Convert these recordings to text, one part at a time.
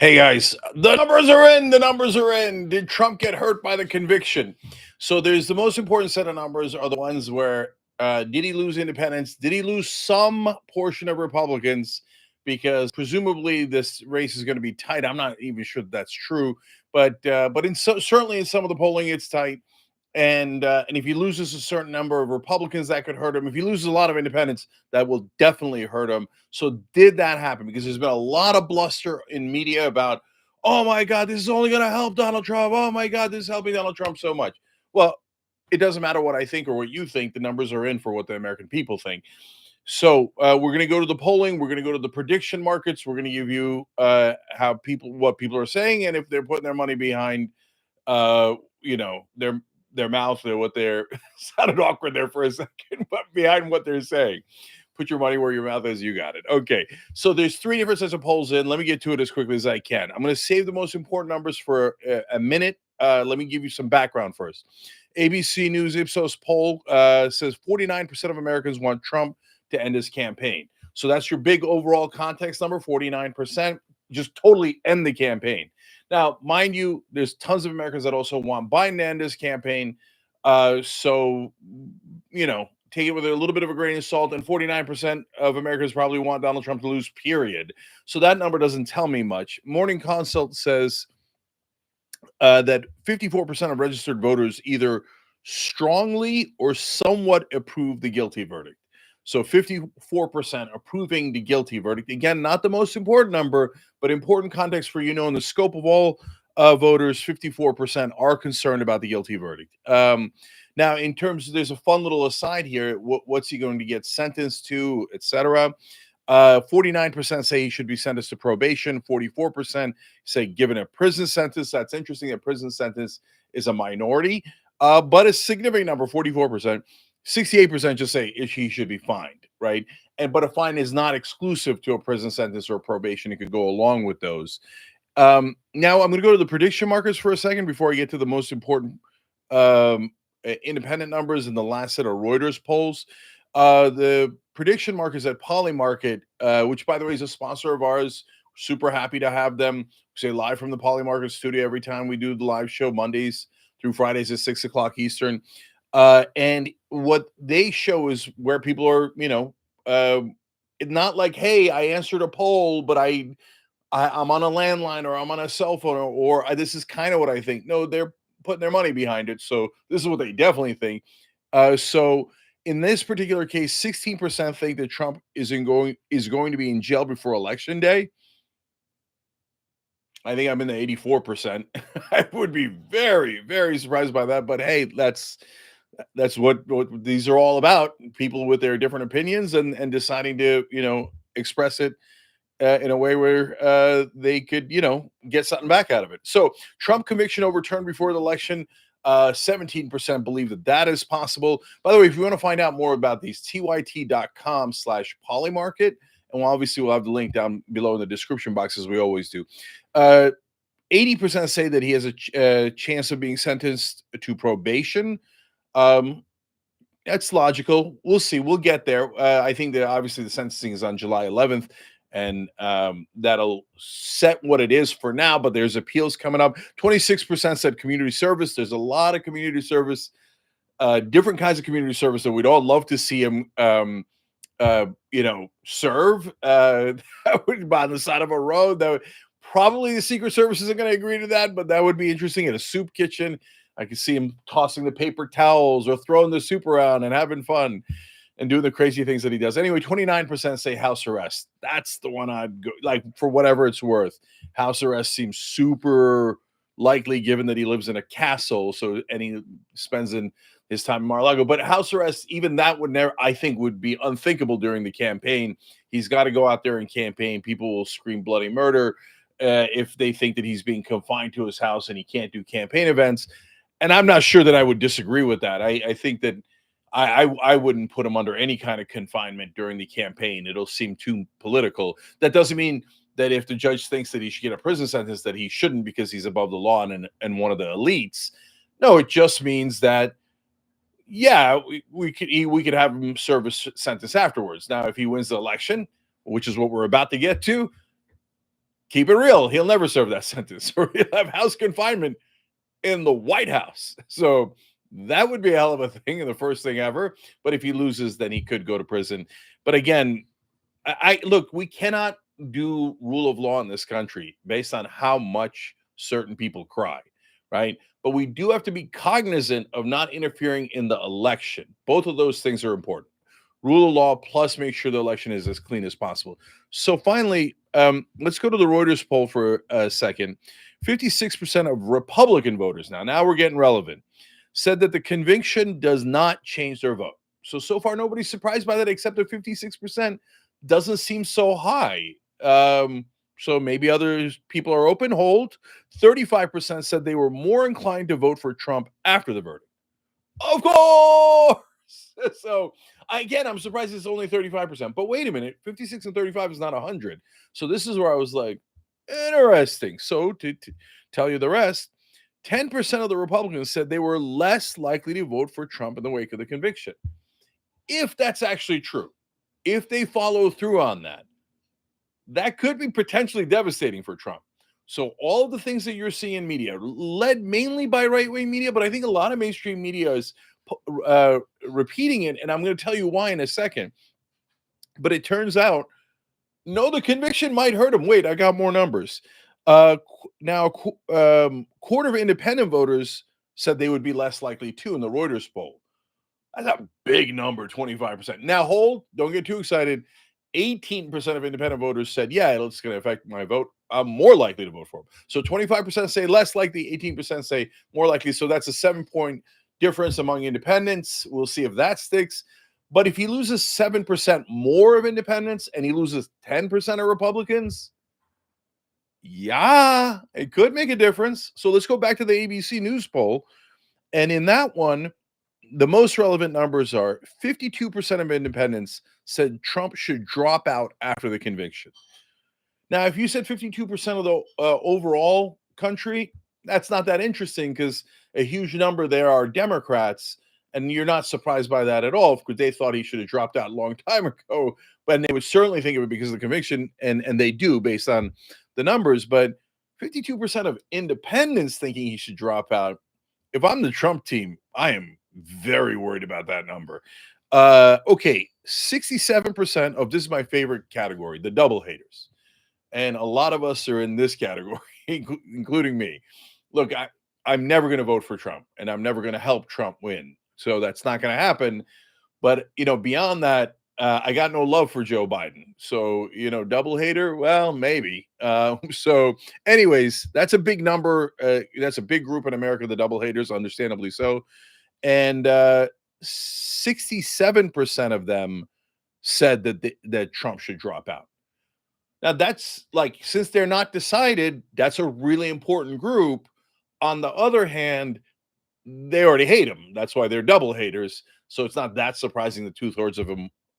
Hey guys, the numbers are in. The numbers are in. Did Trump get hurt by the conviction? So there's the most important set of numbers are the ones where did he lose independents? Did he lose some portion of Republicans? Because presumably this race is going to be tight. I'm not even sure that's true, but certainly in some of the polling it's tight. And if he loses a certain number of Republicans, that could hurt him. If he loses a lot of independents, that will definitely hurt him. So did that happen? Because there's been a lot of bluster in media about, oh my God, this is only going to help Donald Trump. Oh my God, this is helping Donald Trump so much. Well, it doesn't matter what I think or what you think. The numbers are in for what the American people think. So we're going to go to the polling. We're going to go to the prediction markets. We're going to give you what people are saying, and if they're putting their money behind uh, their mouth or what they're sounded awkward there for a second, but behind what they're saying. Put your money where your mouth is. You got it. Okay. So there's three different sets of polls in. Let me get to it as quickly as I can. I'm going to save the most important numbers for a minute. Let me give you some background first. ABC News Ipsos poll says 49% of Americans want Trump to end his campaign. So that's your big overall context number, 49%. Just totally end the campaign. Now, mind you, there's tons of Americans that also want Biden to end his campaign. So, take it with a little bit of a grain of salt. And 49% of Americans probably want Donald Trump to lose, period. So that number doesn't tell me much. Morning Consult says that 54% of registered voters either strongly or somewhat approve the guilty verdict. So 54% approving the guilty verdict. Again, not the most important number, but important context for in the scope of all voters, 54% are concerned about the guilty verdict. Now, in terms of, there's a fun little aside here. What's he going to get sentenced to, etc. 49% say he should be sentenced to probation. 44% say given a prison sentence. That's interesting. A prison sentence is a minority, but a significant number, 44%. 68% just say he should be fined, right? But a fine is not exclusive to a prison sentence or probation. It could go along with those. Now I'm going to go to the prediction markers for a second before I get to the most important independent numbers in the last set of Reuters polls. The prediction markers at Polymarket, which by the way is a sponsor of ours. Super happy to have them. We say live from the Polymarket studio every time we do the live show, Mondays through Fridays at 6:00 Eastern. And what they show is where people are, not like, hey, I answered a poll, but I'm on a landline or I'm on a cell phone or this is kind of what I think. No, they're putting their money behind it. So this is what they definitely think. So in this particular case, 16% think that Trump is going to be in jail before Election Day. I think I'm in the 84%. I would be very, very surprised by that. But hey, that's what these are all about. People with their different opinions and deciding to express it in a way where they could get something back out of it. So Trump conviction overturned before the election. 17% believe that is possible. By the way, if you want to find out more about these, tyt.com/polymarket. And we'll have the link down below in the description box, as we always do. 80% say that he has a chance of being sentenced to probation. That's logical. We'll see. We'll get there. I think that obviously the sentencing is on July 11th, and that'll set what it is for now. But there's appeals coming up. 26% said community service. There's a lot of community service, different kinds of community service that we'd all love to see him, serve. That would be on the side of a road. That probably the Secret Service isn't going to agree to that, but that would be interesting. In a soup kitchen, I could see him tossing the paper towels or throwing the soup around and having fun and doing the crazy things that he does. Anyway, 29% say house arrest. That's the one I'd go, like, for whatever it's worth. House arrest seems super likely given that he lives in a castle. And he spends his time in Mar-a-Lago. But house arrest, even that I think would be unthinkable during the campaign. He's got to go out there and campaign. People will scream bloody murder if they think that he's being confined to his house and he can't do campaign events. And I'm not sure that I would disagree with that. I think that I wouldn't put him under any kind of confinement during the campaign. It'll seem too political. That doesn't mean that if the judge thinks that he should get a prison sentence, that he shouldn't because he's above the law and one of the elites. No, it just means that, yeah, we could have him serve a sentence afterwards. Now, if he wins the election, which is what we're about to get to, keep it real. He'll never serve that sentence, or he'll have house confinement in the White House. So that would be a hell of a thing and the first thing ever. But if he loses, then he could go to prison. But again, I look, we cannot do rule of law in this country based on how much certain people cry, right? But we do have to be cognizant of not interfering in the election. Both of those things are important. Rule of law plus make sure the election is as clean as possible. So finally, let's go to the Reuters poll for a second. 56% of Republican voters, now we're getting relevant, said that the conviction does not change their vote. So far, nobody's surprised by that except that 56% doesn't seem so high. So maybe other people are open. Hold. 35% said they were more inclined to vote for Trump after the verdict. Of course. So again, I'm surprised it's only 35%. But wait a minute, 56 and 35 is not 100. So this is where I was like, interesting. So to tell you the rest, 10% of the Republicans said they were less likely to vote for Trump in the wake of the conviction. If that's actually true, if they follow through on that, that could be potentially devastating for Trump. So all of the things that you're seeing in media, led mainly by right-wing media, but I think a lot of mainstream media is repeating it, and I'm going to tell you why in a second. But it turns out, no, the conviction might hurt him. Wait, I got more numbers. Now, quarter of independent voters said they would be less likely to in the Reuters poll. That's a big number, 25%. Now, hold, don't get too excited. 18% of independent voters said, yeah, it's going to affect my vote. I'm more likely to vote for him. So 25% say less likely, 18% say more likely. So that's a 7-point difference among independents. We'll see if that sticks. But if he loses 7% more of independents and he loses 10% of Republicans, yeah, it could make a difference. So let's go back to the ABC News poll. And in that one, the most relevant numbers are 52% of independents said Trump should drop out after the conviction. Now, if you said 52% of the overall country, that's not that interesting because a huge number there are Democrats, and you're not surprised by that at all because they thought he should have dropped out a long time ago. But they would certainly think of it because of the conviction, and they do based on the numbers. But 52% of independents thinking he should drop out. If I'm the Trump team, I am very worried about that number. Okay, 67% of this is my favorite category, the double haters. And a lot of us are in this category, including me. Look, I'm never going to vote for Trump, and I'm never going to help Trump win. So that's not going to happen. But, beyond that, I got no love for Joe Biden. So, double hater, well, maybe. So anyways, that's a big number. That's a big group in America, the double haters, understandably so. And 67% of them said that Trump should drop out. Now, that's like, since they're not decided, that's a really important group. On the other hand, they already hate him. That's why they're double haters. So it's not that surprising that 2/3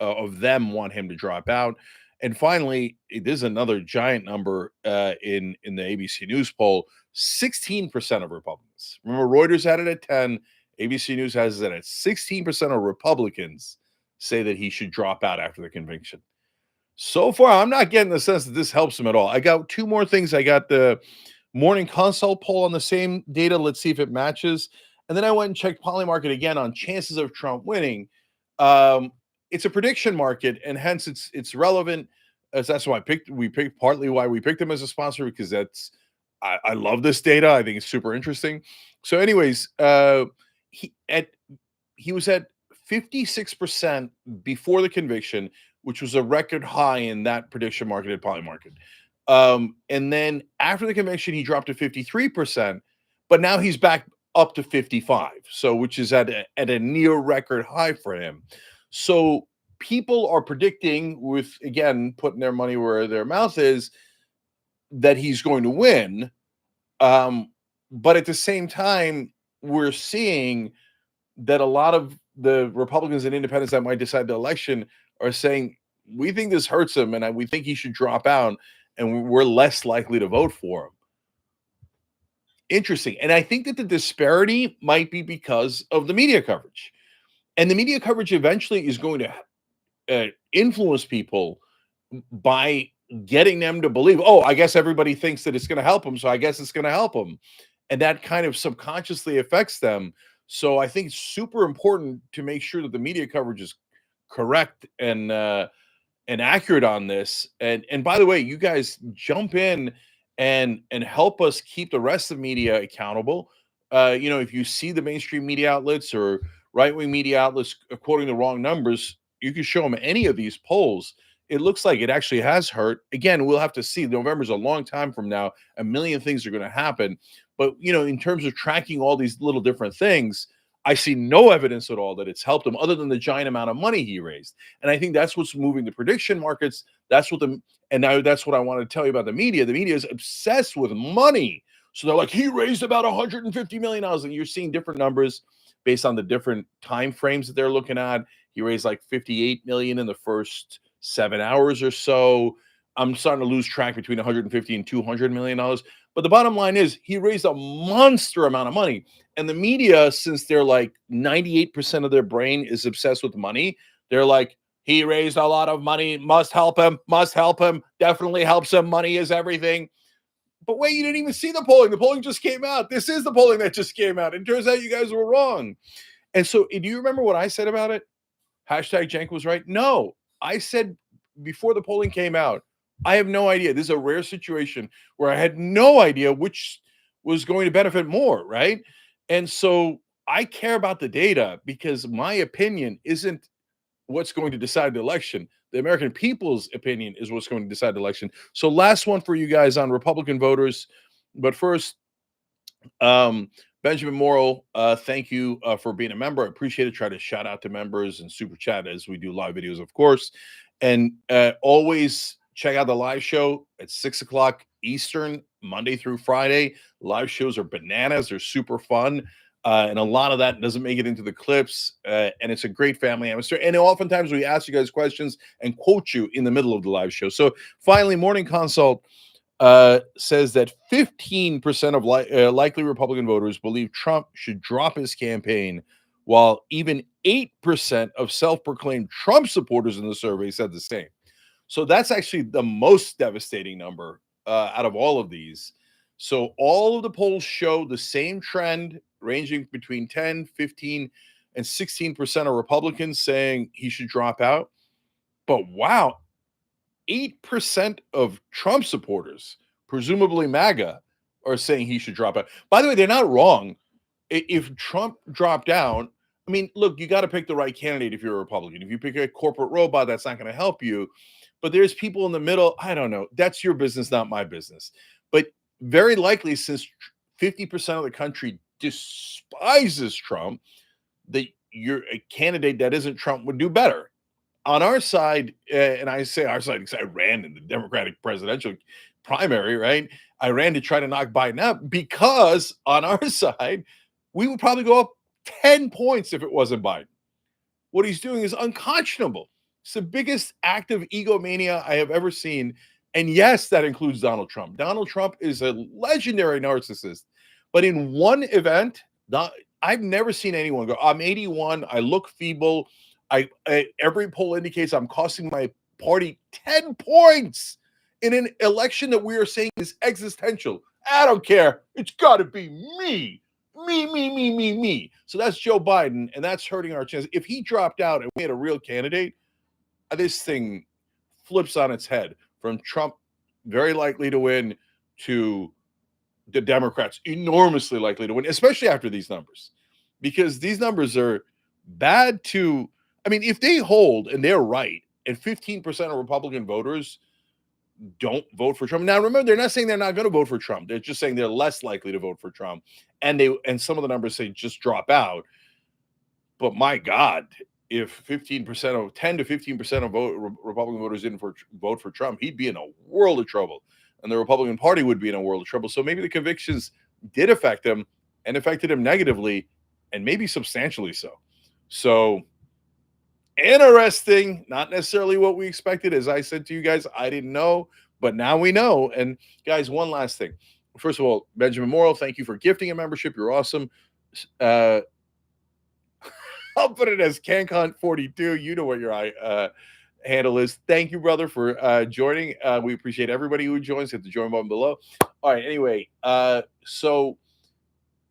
of them want him to drop out. And finally, this is another giant number in the ABC News poll: 16% of Republicans. Remember, Reuters had it at 10. ABC News has it at 16% of Republicans say that he should drop out after the conviction. So far, I'm not getting the sense that this helps him at all. I got two more things. I got the Morning Consult poll on the same data. Let's see if it matches. And then I went and checked Polymarket again on chances of Trump winning. It's a prediction market, and hence it's relevant. As that's why we picked partly why we picked him as a sponsor, because I love this data. I think it's super interesting. So, anyways, he was at 56% before the conviction, which was a record high in that prediction market at Polymarket. And then after the conviction, he dropped to 53%, but now he's back up to 55. So, which is at a near record high for him. So people are predicting, with, again, putting their money where their mouth is, that he's going to win. But at the same time, we're seeing that a lot of the Republicans and independents that might decide the election are saying, we think this hurts him and we think he should drop out, and we're less likely to vote for him. Interesting. And I think that the disparity might be because of the media coverage. And the media coverage eventually is going to influence people by getting them to believe, oh, I guess everybody thinks that it's going to help them, so I guess it's going to help them. And that kind of subconsciously affects them. So I think it's super important to make sure that the media coverage is correct and accurate on this. And by the way, you guys jump in and help us keep the rest of the media accountable. If you see the mainstream media outlets or right-wing media outlets quoting the wrong numbers, you can show them any of these polls. It looks like it actually has hurt. Again, we'll have to see. November's a long time from now. A million things are going to happen. But in terms of tracking all these little different things, I see no evidence at all that it's helped him other than the giant amount of money he raised. And I think that's what's moving the prediction markets. And now that's what I want to tell you about the media. The media is obsessed with money. So they're like, he raised about $150 million. And you're seeing different numbers based on the different time frames that they're looking at. He raised like 58 million in the first 7 hours or so. I'm starting to lose track between 150 and $200 million. But the bottom line is he raised a monster amount of money. And the media, since they're like 98% of their brain is obsessed with money, they're like, he raised a lot of money, must help him, definitely helps him. Money is everything. But wait, you didn't even see the polling. The polling just came out. This is the polling that just came out. And it turns out you guys were wrong. And so do you remember what I said about it? Hashtag Cenk was right. No, I said before the polling came out, I have no idea. This is a rare situation where I had no idea which was going to benefit more, right? And so I care about the data because my opinion isn't what's going to decide the election. The American people's opinion is what's going to decide the election. So last one for you guys on Republican voters. But first, Benjamin Morrill, thank you for being a member. I appreciate it. Try to shout out to members and super chat as we do live videos, of course. And always check out the live show at 6 o'clock Eastern, Monday through Friday. Live shows are bananas. They're super fun. And a lot of that doesn't make it into the clips. And it's a great family atmosphere. And oftentimes we ask you guys questions and quote you in the middle of the live show. So finally, Morning Consult says that 15% of likely Republican voters believe Trump should drop his campaign, while even 8% of self-proclaimed Trump supporters in the survey said the same. So that's actually the most devastating number out of all of these. So all of the polls show the same trend, ranging between 10, 15, and 16% of Republicans saying he should drop out. But wow, 8% of Trump supporters, presumably MAGA, are saying he should drop out. By the way, they're not wrong. If Trump dropped out, I mean, look, you got to pick the right candidate if you're a Republican. If you pick a corporate robot, that's not going to help you. But there's people in the middle. I don't know. That's your business, not my business. But very likely, since 50% of the country despises Trump, that a candidate that isn't Trump would do better. On our side, and I say our side because I ran in the Democratic presidential primary, right? I ran to try to knock Biden out because on our side, we would probably go up 10 points if it wasn't Biden. What he's doing is unconscionable. It's the biggest act of egomania I have ever seen. And yes, that includes Donald Trump. Donald Trump is a legendary narcissist. But in one event, I've never seen anyone go, I'm 81, I look feeble. Every poll indicates I'm costing my party 10 points in an election that we are saying is existential. I don't care. It's got to be me. Me. So that's Joe Biden, and that's hurting our chances. If he dropped out and we had a real candidate, this thing flips on its head from Trump, very likely to win, to the Democrats, enormously likely to win, especially after these numbers, because these numbers are bad to, I mean, if they hold and they're right, and 15% of Republican voters don't vote for Trump. Now, remember, they're not saying they're not going to vote for Trump. They're just saying they're less likely to vote for Trump. And some of the numbers say just drop out. But my God, if 10 to 15% of Republican voters didn't vote for Trump, he'd be in a world of trouble. And the Republican Party would be in a world of trouble. So maybe the convictions did affect him and affected him negatively, and maybe substantially so. So interesting, not necessarily what we expected. As I said to you guys, I didn't know, but now we know. And guys, one last thing. First of all, Benjamin Morrill, thank you for gifting a membership. You're awesome. I'll put it as CanCon 42. You know what handle is. Thank you, brother, for joining. We appreciate everybody who joins. Hit the join button below. All right. Anyway, so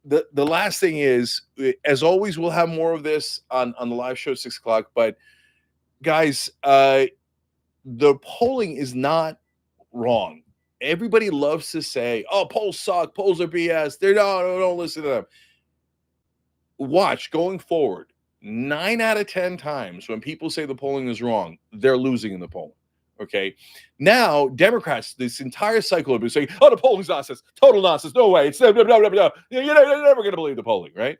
the last thing is, as always, we'll have more of this on the live show at 6 o'clock. But guys, the polling is not wrong. Everybody loves to say, "Oh, polls suck. Polls are BS. They're don't listen to them." Watch going forward. 9 out of 10 times when people say the polling is wrong, they're losing in the polling. Okay. Now, Democrats, this entire cycle have been saying, "Oh, the polling's nonsense. Total nonsense. No way. It's blah, blah, blah, blah, blah. You're never going to believe the polling," right?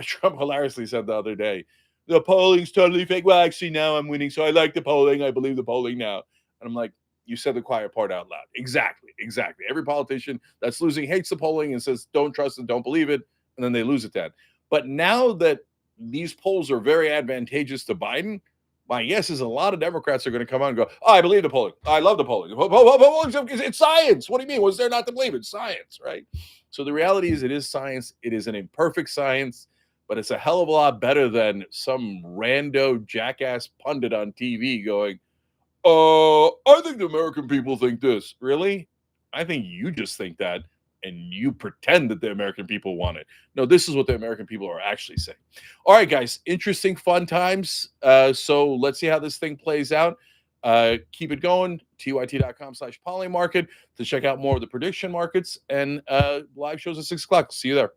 Trump hilariously said the other day, "The polling's totally fake." Well, actually, now I'm winning, so I like the polling. I believe the polling now. And I'm like, you said the quiet part out loud. Exactly. Every politician that's losing hates the polling and says, don't trust it, don't believe it, and then they lose it then. But now that these polls are very advantageous to Biden, my guess is a lot of Democrats are going to come out and go, "Oh, I believe the polling. I love the polling. It's science. What do you mean? What's there not to believe? It's science," right? So the reality is it is science. It is an imperfect science, but it's a hell of a lot better than some rando jackass pundit on TV going, I think the American people think this." Really? I think you just think that, and you pretend that the American people want it. No, this is what the American people are actually saying. All right, guys, interesting, fun times. So let's see how this thing plays out. Keep it going. tyt.com/polymarket to check out more of the prediction markets and live shows at 6 o'clock. See you there.